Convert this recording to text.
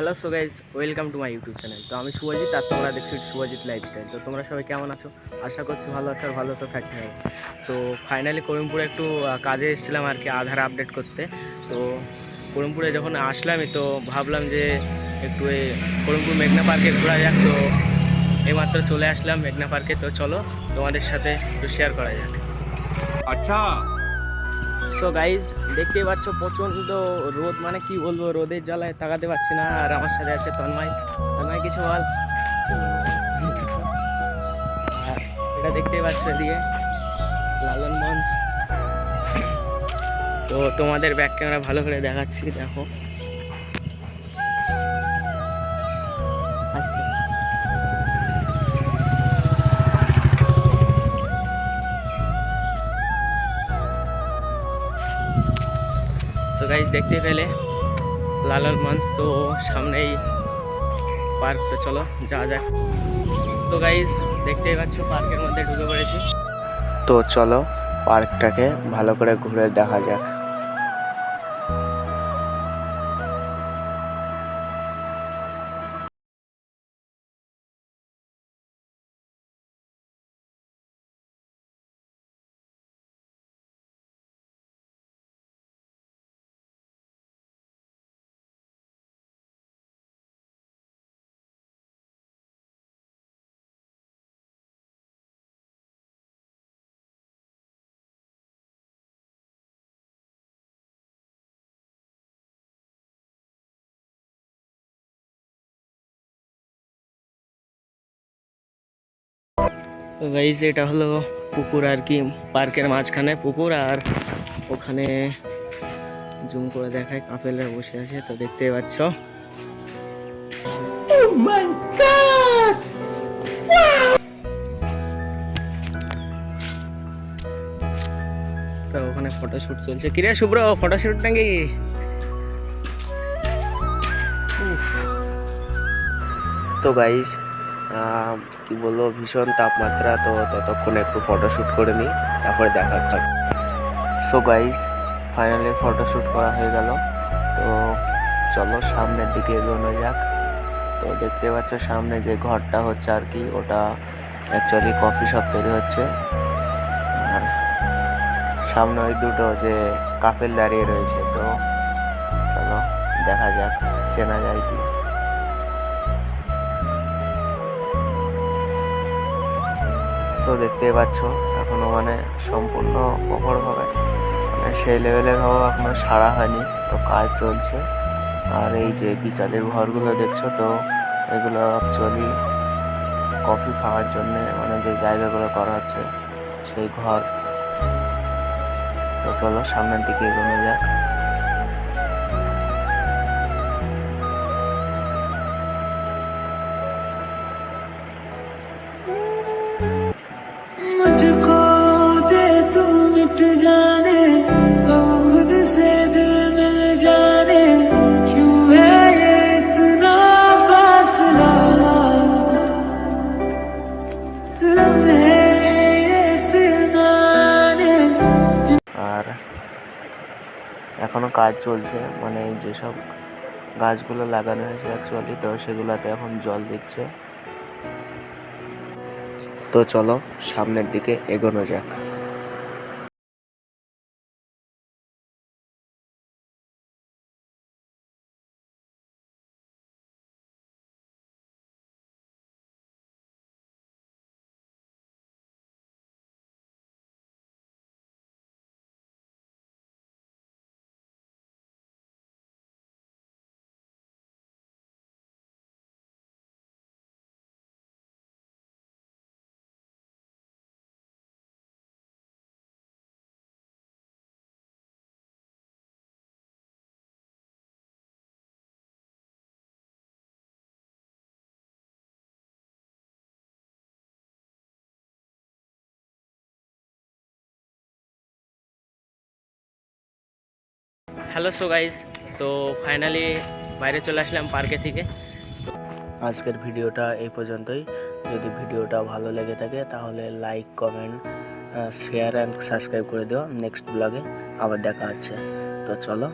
Hello so guys, welcome to my YouTube channel. তো আমি শুভজিৎ আর তোমরা দেখছো শুভজিৎ লাইফস্টাইল। তো তোমরা সবাই কেমন আছো? আশা করছি ভালো আছো আর ভালো তো থাকতে হবে। তো ফাইনালি করিমপুরে একটু কাজে এসেছিলাম আর কি, আধার আপডেট করতে। তো করিমপুরে যখন আসলামই তো ভাবলাম যে একটু এই করিমপুর মেঘনা পার্কে ঘোরা যাক। তো এইমাত্র চলে আসলাম মেঘনা পার্কে। তো চলো তোমাদের সাথে একটু শেয়ার করা যাক। আচ্ছা। সো গাইজ, দেখতেই পাচ্ছ প্রচণ্ড রোদ, মানে কি বলবো, রোদের জ্বালায় তাকাতে পারছি না। আর আমার সাথে আছে তন্ময়। তন্ময় কিছু বল। আর এটা দেখতেই পাচ্ছ এদিকে লালন মঞ্চ। তো তোমাদের ব্যাক ক্যামেরা ভালো করে দেখাচ্ছি, দেখো। আচ্ছা, তো গাইজ দেখতে পেলে লালন মঞ্চ। তো সামনেই পার্ক, তো চলো যা যাক। তো গাইজ দেখতেই পাচ্ছ পার্কের মধ্যে ঢুকে পড়েছি। তো চলো পার্কটাকে ভালো করে ঘুরে দেখা যাক। তো গাইজ এটা হলো পুকুর আর কি, পার্কের মাঝখানে পুকুর। আর ওখানে জুম করে দেখায় কাপেলরা বসে আছে, তো দেখতে পাচ্ছ। তো ওখানে ফটোশুট চলছে। কিরে শুভ্র, ফটোশুট নাকি? তো গাইজ কি বলবো, ভীষণ তাপমাত্রা। তো ততক্ষণ একটু ফটোশুট করে নিই, তারপরে দেখা হচ্ছে। সো গাইজ ফাইনালি ফটোশুট করা হয়ে গেল। তো চলো সামনের দিকে এগোনো যাক। তো দেখতে পাচ্ছ সামনে যে ঘরটা হচ্ছে আর কি, ওটা অ্যাকচুয়ালি কফি শপ তৈরি হচ্ছে। আর সামনে ওই দুটো যে কাপেল দাঁড়িয়ে রয়েছে। তো চলো দেখা যাক চেনা যায় কি। সো দেখতেই পাচ্ছ এখনো মানে সম্পূর্ণ প্রখরভাবে, মানে সেই লেভেলের হওয়া এখনো সারা হয়নি, তো কাজ চলছে। আর এই যে বিচালের ঘরগুলো দেখছো, তো এগুলো অ্যাকচুয়ালি কফি খাওয়ার জন্য মানে যে জায়গাগুলো করা হচ্ছে সেই ঘর। তো চলো সামনের দিকে এগোনো যাক। मुझको दे तू मिट जाने, अब खुद से दिल मिल जाने, क्यों है ये इतना फासला, लम्हे ये फिर ना आने। আর এখনো কাজ চলছে, মানে যেসব গাছগুলো লাগানো হয়েছে অ্যাকচুয়ালি, তো সেগুলোতে এখন জল দিচ্ছে। তো চলো সামনের দিকে এগোনো যাক। হ্যালো সো গাইজ, তো ফাইনালি বাইরে চলে আসলাম পার্কে থেকে। তো আজকের ভিডিওটা এই পর্যন্তই। যদি ভিডিওটা ভালো লেগে থাকে তাহলে like, comment, share and subscribe করে দিও। নেক্সট ব্লগে আবার দেখা হচ্ছে। তো চলো।